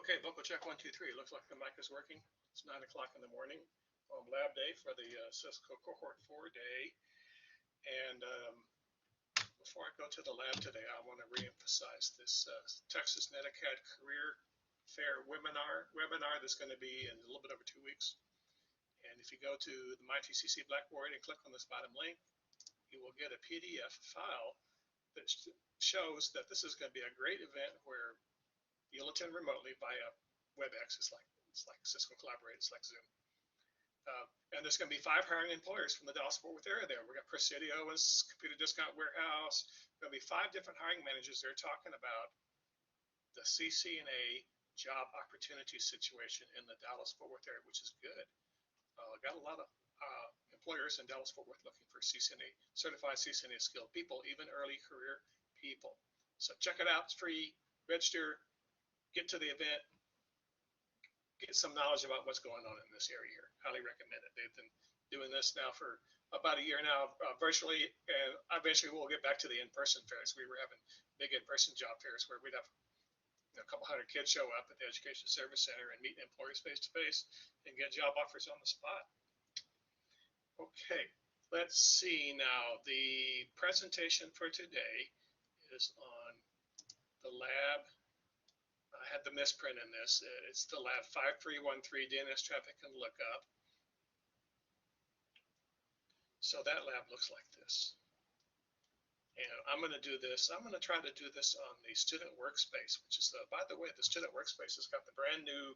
Okay, vocal check 1, 2, 3. Looks like the mic is working. It's 9 o'clock in the morning on lab day for the Cisco cohort 4 day. And before I go to the lab today, I want to reemphasize this Texas Netacad Career Fair webinar that's going to be in a little bit over 2 weeks. And if you go to the MyTCC Blackboard and click on this bottom link, you will get a PDF file that shows that this is going to be a great event where you'll attend remotely via WebEx. It's like Cisco Collaborate. It's like Zoom. And there's going to be 5 hiring employers from the Dallas-Fort Worth area there. We got Presidio and Computer Discount Warehouse. There'll be 5 different hiring managers there talking about the CCNA job opportunity situation in the Dallas-Fort Worth area, which is good. Got a lot of employers in Dallas-Fort Worth looking for CCNA, certified CCNA skilled people, even early career people. So check it out. It's free. Register. Get to the event, get some knowledge about what's going on in this area here. Highly recommend it. They've been doing this now for about a year now, virtually, and eventually we'll get back to the in-person fairs. We were having big in-person job fairs where we'd have a couple hundred kids show up at the Education Service Center and meet employers face-to-face and get job offers on the spot. Okay, let's see now. The presentation for today is on the lab. I had the misprint in this. It's the lab 5313 DNS traffic and lookup. So that lab looks like this. And I'm going to do this. I'm going to try to do this on the student workspace, which is by the way, the student workspace has got the brand new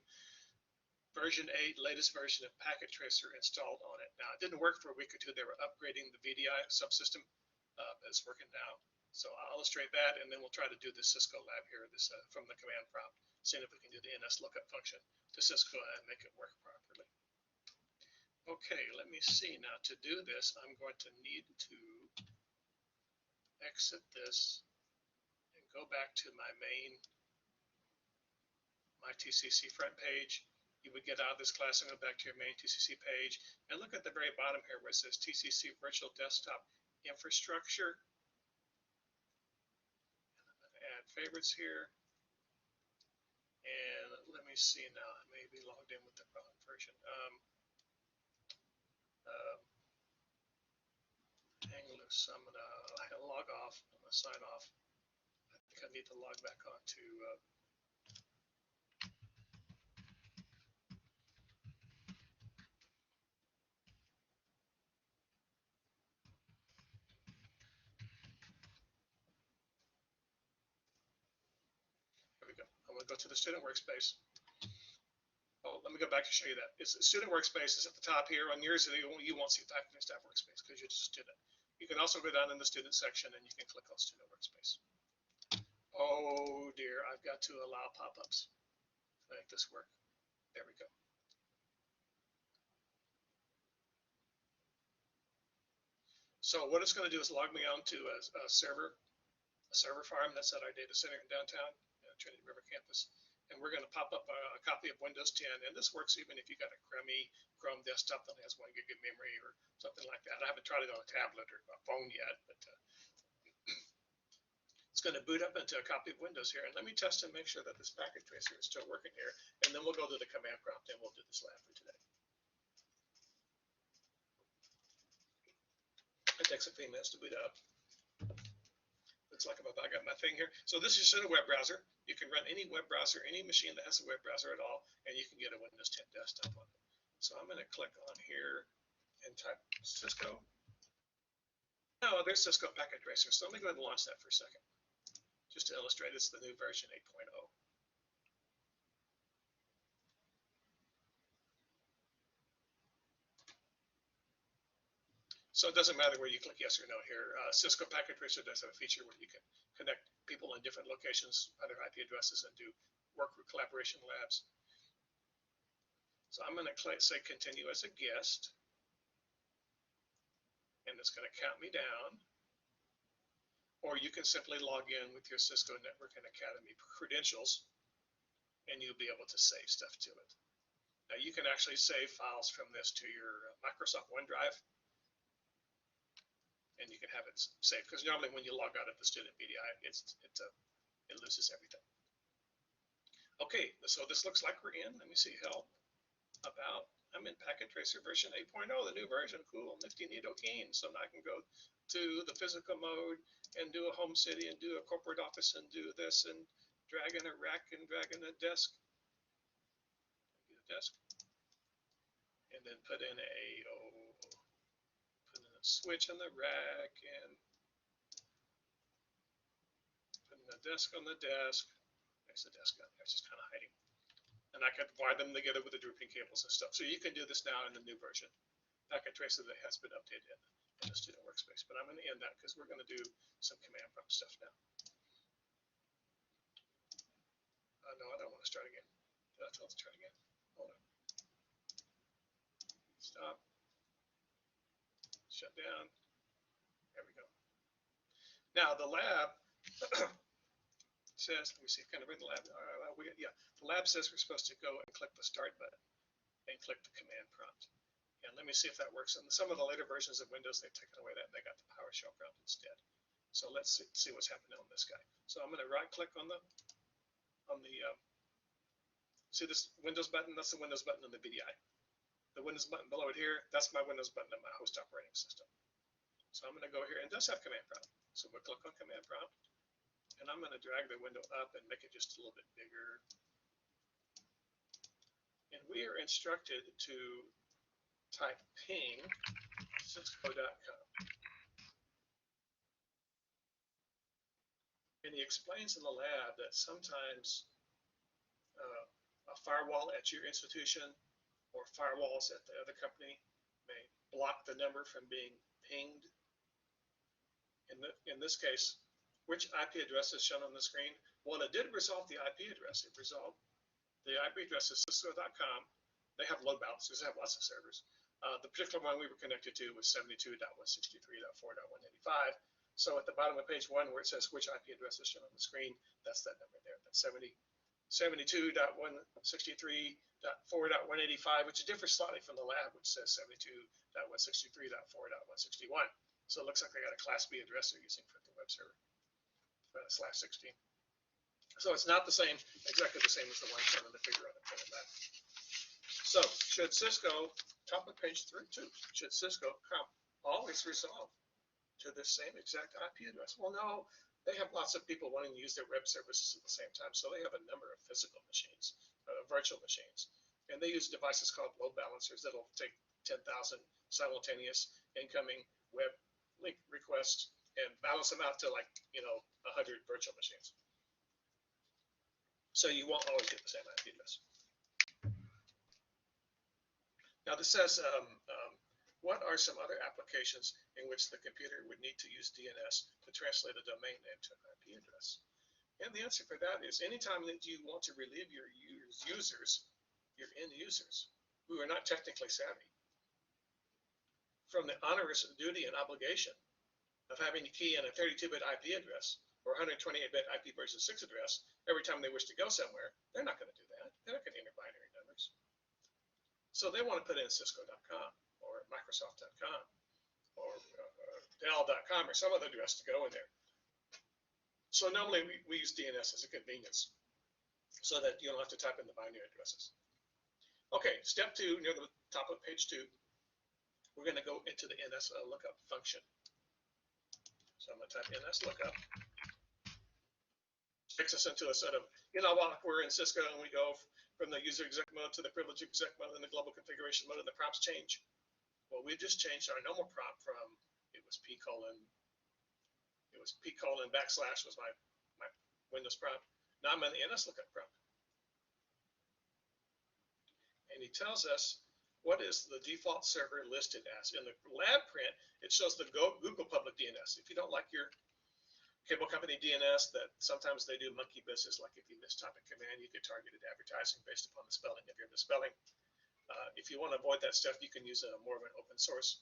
version 8, latest version of Packet Tracer installed on it. Now, it didn't work for a week or two. They were upgrading the VDI subsystem, but it's working now. So I'll illustrate that, and then we'll try to do the Cisco lab here from the command prompt, seeing if we can do the NSLOOKUP function to Cisco and make it work properly. Okay, let me see. Now, to do this, I'm going to need to exit this and go back to my TCC front page. You would get out of this class and go back to your main TCC page, and look at the very bottom here where it says TCC Virtual Desktop Infrastructure. Add favorites here, and let me see now. I may be logged in with the wrong version. Hang loose. I'm gonna log off. I'm gonna sign off. I think I need to log back on to. Here we go. I'm gonna go to the student workspace. Oh, let me go back to show you that. It's the student workspace is at the top here. On yours, you won't see faculty and staff workspace because you're just a student. You can also go down in the student section and you can click on student workspace. Oh dear, I've got to allow pop-ups to make this work. There we go. So what it's going to do is log me onto a server farm that's at our data center in downtown Trinity River campus. And we're going to pop up a copy of Windows 10, and this works even if you got a crummy Chrome desktop that has 1 gig of memory or something like that. I haven't tried it on a tablet or a phone yet, but it's going to boot up into a copy of Windows here. And let me test and make sure that this packet tracer is still working here, and then we'll go to the command prompt and we'll do this lab for today. It takes a few minutes to boot up. Looks like I got my thing here. So this is just a web browser. You can run any web browser, any machine that has a web browser at all, and you can get a Windows 10 desktop on it. So I'm going to click on here and type Cisco. Oh, there's Cisco Packet Tracer. So let me go ahead and launch that for a second, just to illustrate it's the new version 8.0. So it doesn't matter where you click yes or no here. Cisco Packet Tracer does have a feature where you can connect people in different locations, other IP addresses, and do work with collaboration labs. So I'm going to say continue as a guest, and it's going to count me down. Or you can simply log in with your Cisco Network and Academy credentials, and you'll be able to save stuff to it. Now you can actually save files from this to your Microsoft OneDrive, and you can have it saved, because normally when you log out of the student VDI, it loses everything. Okay, so this looks like we're in. Let me see, help, about. I'm in Packet Tracer version 8.0, the new version. Cool, nifty neato keen. So now I can go to the physical mode and do a home city and do a corporate office and do this and drag in a rack and drag in a desk. Get a desk. And then put in put in a switch on the rack and put in a desk on the desk. There's the desk on there, it's just kind of hiding. And I could wire them together with the drooping cables and stuff. So you can do this now in the new version. Packet Tracer that has been updated in the student workspace. But I'm going to end that because we're going to do some command prompt stuff now. No, I don't want to start again. Did I tell it to start again? Hold on. Stop. Shut down. There we go. Now the lab says, let me see, can I bring the lab? Yeah, the lab says we're supposed to go and click the start button and click the command prompt. And let me see if that works. In some of the later versions of Windows, they've taken away that and they got the PowerShell prompt instead. So let's see what's happening on this guy. So I'm going to right click on the see this Windows button? That's the Windows button on the VDI. The Windows button below it here, that's my Windows button on my host operating system. So I'm going to go here, and it does have command prompt. So we'll click on command prompt, and I'm going to drag the window up and make it just a little bit bigger. And we are instructed to type ping cisco.com. And he explains in the lab that sometimes a firewall at your institution or firewalls at the other company may block the number from being pinged. In this case, which IP address is shown on the screen? Well, it did resolve the IP address. It resolved the IP address is cisco.com. They have load balancers. They have lots of servers. The particular one we were connected to was 72.163.4.185. So at the bottom of page 1 where it says which IP address is shown on the screen, that's that number there. That's 72.163.4.185, which differs slightly from the lab, which says 72.163.4.161. So it looks like they got a Class B address they're using for the web server, /16. So it's not the same, exactly the same as the one shown in the figure on the back. So should Cisco, top of page 32, should Cisco always resolve to this same exact IP address? Well, no, they have lots of people wanting to use their web services at the same time. So they have a number of physical machines, virtual machines, and they use devices called load balancers that'll take 10,000 simultaneous incoming web link requests and balance them out to 100 virtual machines. So you won't always get the same IP address. Now this says, what are some other applications in which the computer would need to use DNS to translate a domain name to an IP address? And the answer for that is anytime that you want to relieve your users, your end users, who are not technically savvy, from the onerous duty and obligation of having to key in a 32-bit IP address or 128-bit IP version 6 address every time they wish to go somewhere, they're not going to do that. They're not going to enter binary numbers. So they want to put in cisco.com or microsoft.com or dell.com or some other address to go in there. So normally we use DNS as a convenience so that you don't have to type in the binary addresses. Okay, step 2, near the top of page 2, we're going to go into the NSLOOKUP function. So I'm going to type NSLOOKUP. Takes us into a set of, while we're in Cisco and we go from the user exec mode to the privilege exec mode and the global configuration mode and the prompts change. Well, we just changed our normal prompt from it was // was my Windows prompt. Now I'm in the NSLOOKUP prompt. And he tells us what is the default server listed as. In the lab print, it shows the Google public DNS. If you don't like your cable company DNS, that sometimes they do monkey business, like if you mistype a command, you get targeted advertising based upon the spelling of your misspelling. If you want to avoid that stuff, you can use more of an open source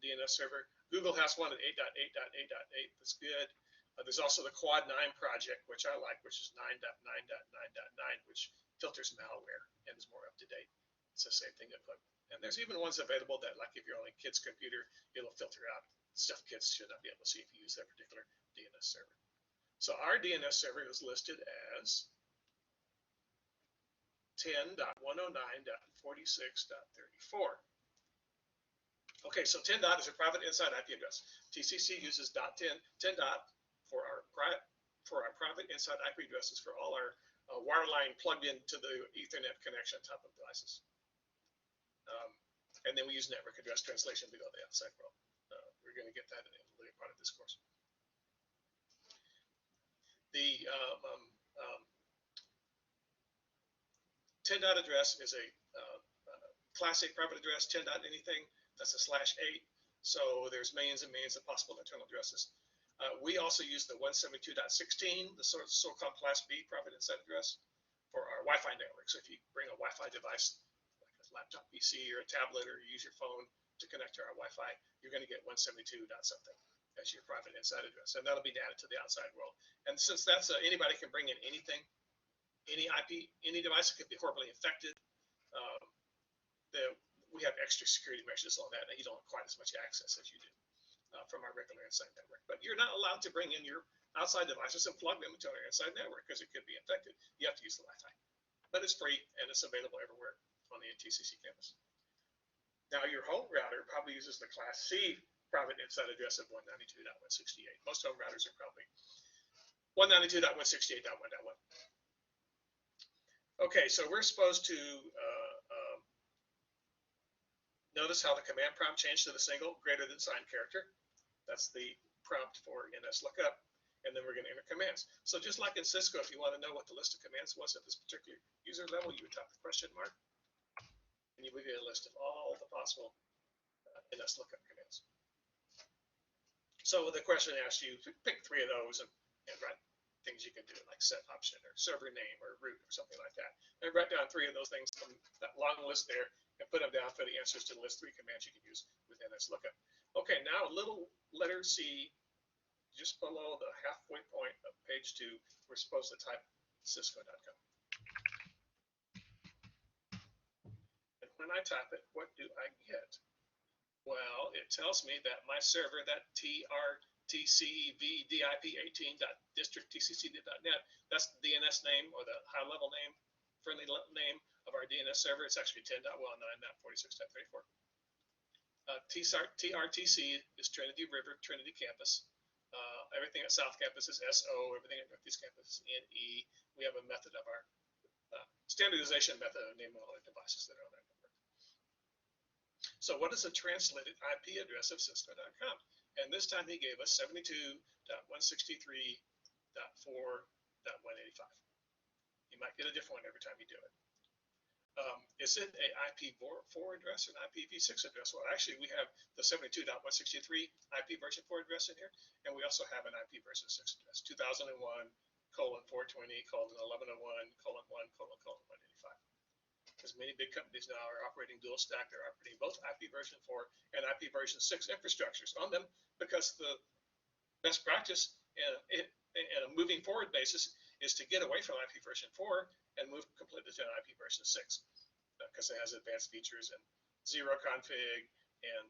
DNS server. Google has one at 8.8.8.8 that's good. There's also the Quad 9 project, which I like, which is 9.9.9.9, which filters malware and is more up to date. It's the same thing. And there's even ones available that, like if you're on a kid's computer, it'll filter out stuff kids should not be able to see if you use that particular DNS server. So our DNS server is listed as 10.109.46.34. Okay, so 10 dot is a private inside IP address. TCC uses .10 dot for our private inside IP addresses for all our wireline plugged into the Ethernet connection type of devices. And then we use network address translation to go to the outside world. We're going to get that in a later part of this course. The 10 dot address is a classic private address, 10 dot anything. That's a /8. So there's millions and millions of possible internal addresses. We also use the 172.16, the so-called Class B private inside address for our Wi-Fi network. So if you bring a Wi-Fi device, like a laptop PC or a tablet, or you use your phone to connect to our Wi-Fi, you're going to get 172 dot something as your private inside address, and that'll be added to the outside world. And since that's anybody can bring in anything, any IP, any device that could be horribly infected, we have extra security measures on that, and you don't have quite as much access as you do from our regular inside network. But you're not allowed to bring in your outside devices and plug them into our inside network because it could be infected. You have to use the Wi-Fi, but it's free and it's available everywhere on the TCC campus. Now your home router probably uses the Class C private inside address of 192.168. Most home routers are probably 192.168.1.1. Okay, so we're supposed to notice how the command prompt changed to the single greater than sign character. That's the prompt for NSLOOKUP. And then we're going to enter commands. So just like in Cisco, if you want to know what the list of commands was at this particular user level, you would type the question mark, and you would get a list of all the possible NSLOOKUP commands. So the question asks you to pick 3 of those and write things you can do, like set option or server name or root or something like that. And write down 3 of those things from that long list there and put them down for the answers to the list 3 commands you can use with NSLOOKUP. Okay, now little letter C, just below the halfway point of page 2, we're supposed to type cisco.com. And when I type it, what do I get? Well, it tells me that my server, that trtcvdip18.districttcc.net, that's the DNS name or the high-level name, friendly name of our DNS server. It's actually 10.109.46.34. TRTC is Trinity River, Trinity Campus. Everything at South Campus is SO. Everything at Northeast Campus is NE. We have a method of our standardization method of naming all the devices that are on our network. So what is a translated IP address of Cisco.com? And this time he gave us 72.163.4.185. You might get a different one every time you do it. Is it a IPv4 address or an IPv6 address? Well, actually, we have the 72.163 IP version 4 address in here, and we also have an IP version 6 address, 2001:420:1101:1:1:185. Because many big companies now are operating dual stack, they're operating both IP version 4 and IP version 6 infrastructures on them, because the best practice in a moving forward basis is to get away from IP version 4 and move completely to an IP version 6, because it has advanced features and zero config and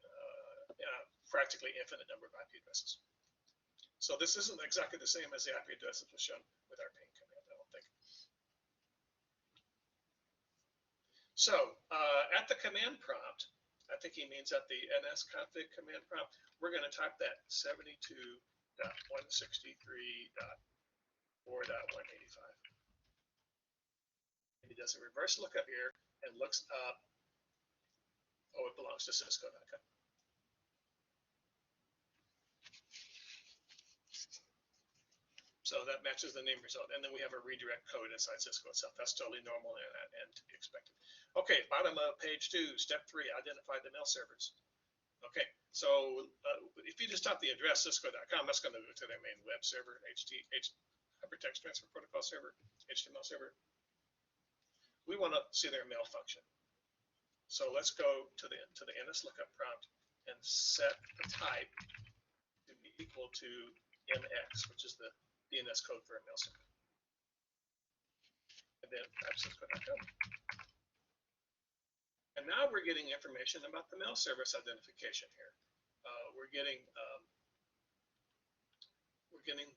practically infinite number of IP addresses. So this isn't exactly the same as the IP address that was shown with our ping command, I don't think. So at the command prompt, I think he means at the nsconfig command prompt, we're going to type that 72.163.4.185. And he does a reverse lookup here and looks up, oh, it belongs to Cisco.com. So that matches the name result. And then we have a redirect code inside Cisco itself. That's totally normal and to be expected. Okay, bottom of page 2, step 3, identify the mail servers. Okay, so if you just type the address Cisco.com, that's going to go to their main web server, Hypertext Transfer Protocol server, HTML server. We want to see their mail function. So let's go to the NSLOOKUP prompt and set the type to be equal to MX, which is the DNS code for a mail server. And then type Cisco.com. And now we're getting information about the mail service identification here. We're getting we're getting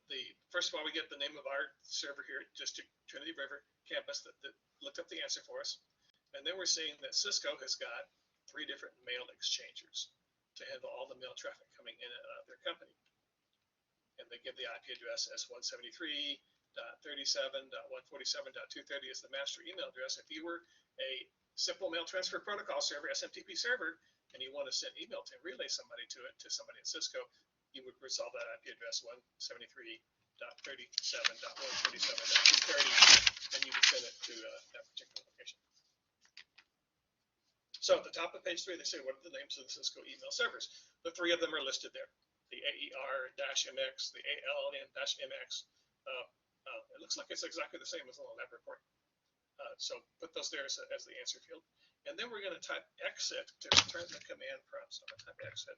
first of all, we get the name of our server here, District Trinity River campus that looked up the answer for us. And then we're seeing that Cisco has got 3 different mail exchangers to handle all the mail traffic coming in and out of their company. And they give the IP address as 173.37.147.230 is the master email address. If you were a simple mail transfer protocol server, SMTP server, and you want to send email to relay somebody to somebody at Cisco, you would resolve that IP address 173.37.147.230, and you would send it to that particular location. So at the top of page 3, they say, what are the names of the Cisco email servers? The 3 of them are listed there. The AER-MX, the ALN-MX. It looks like it's exactly the same as on the lab report. So put those there as the answer field. And then we're going to type exit to return the command prompt. So I'm going to type exit.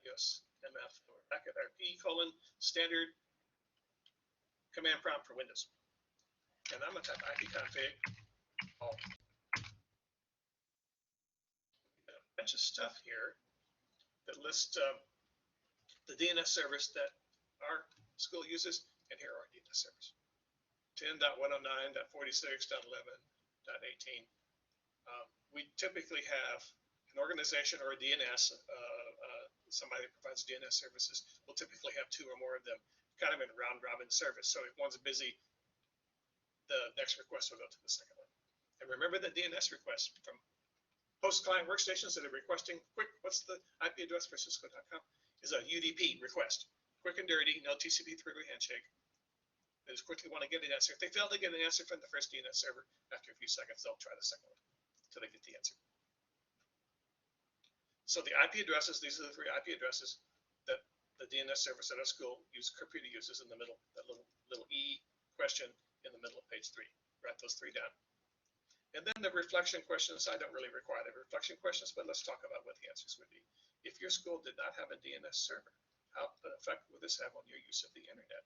Yes, MF, or back at our E:, standard command prompt for Windows. And I'm going to type ipconfig all. Bunch of stuff here that lists the DNS servers that our school uses, and here are our DNS servers. 10.109.46.11.18. We typically have an organization or a DNS, somebody that provides DNS services will typically have 2 or more of them, kind of in round robin service. So if one's busy, the next request will go to the second one. And remember that DNS requests from host client workstations that are requesting quick, what's the IP address for Cisco.com? Is a UDP request. Quick and dirty, no TCP three-way handshake. They just quickly want to get an answer. If they fail to get an answer from the first DNS server, after a few seconds, they'll try the second one until they get the answer. So the IP addresses, these are the 3 IP addresses that the DNS service at our school computer uses in the middle, that little E question in the middle of page 3. Write those 3 down. And then the reflection questions, I don't really require the reflection questions, but let's talk about what the answers would be. If your school did not have a DNS server, how effect would this have on your use of the internet?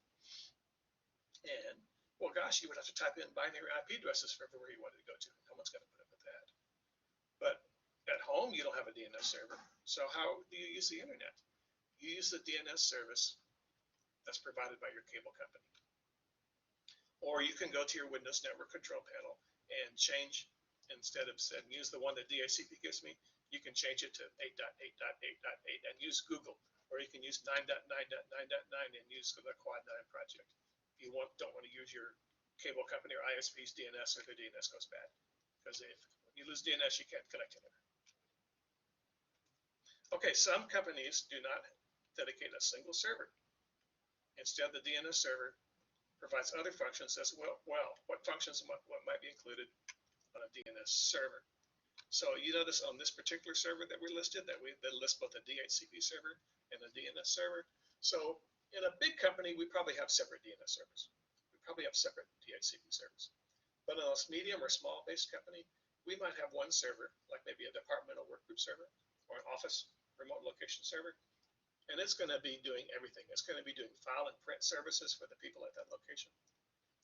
And, well, gosh, you would have to type in binary IP addresses for everywhere you wanted to go to. No one's going to put up with that. But at home, you don't have a DNS server. So how do you use the internet? You use the DNS service that's provided by your cable company. Or you can go to your Windows Network Control Panel and change, instead of use the one that DHCP gives me, you can change it to 8.8.8.8 and use Google, or you can use 9.9.9.9 and use the Quad 9 project. If you don't want to use your cable company or ISP's DNS, or the DNS goes bad, because if you lose DNS, you can't connect anywhere. Okay, some companies do not dedicate a single server. Instead, the DNS server provides other functions as well. What functions and what might be included on a DNS server? So you notice on this particular server that we listed that lists both a DHCP server and a DNS server. So in a big company, we probably have separate DNS servers. We probably have separate DHCP servers. But in a medium or small based company, we might have one server, like maybe a departmental workgroup server or an office remote location server. And it's going to be doing everything. It's going to be doing file and print services for the people at that location.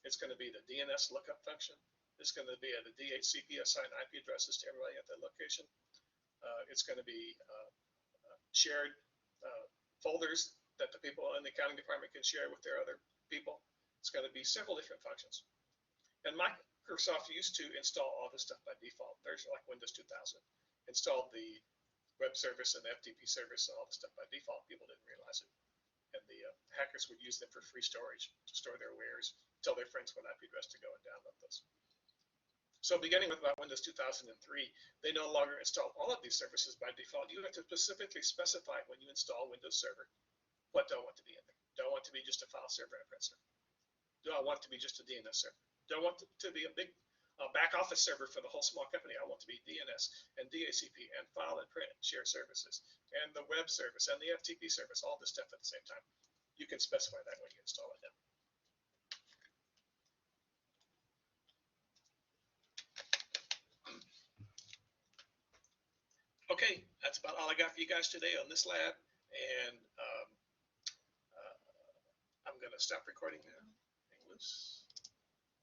It's going to be the DNS lookup function. It's going to be the DHCP assign IP addresses to everybody at that location. It's going to be shared folders that the people in the accounting department can share with their other people. It's going to be several different functions. And Microsoft used to install all this stuff by default. There's like Windows 2000. Installed the web service and the FTP service and all the stuff by default. People didn't realize it. And the hackers would use them for free storage to store their wares, tell their friends what IP address to go and download those. So beginning with about Windows 2003, they no longer install all of these services by default. You have to specifically specify when you install Windows Server what do I want to be in there. Do I want to be just a file server and a print server? Do I want to be just a DNS server? Do I want to be a big back office server for the whole small company? I want to be DNS and DHCP and file and print and share services and the web service and the FTP service, all this stuff at the same time. You can specify that when you install it now. Okay, that's about all I got for you guys today on this lab, and I'm going to stop recording now.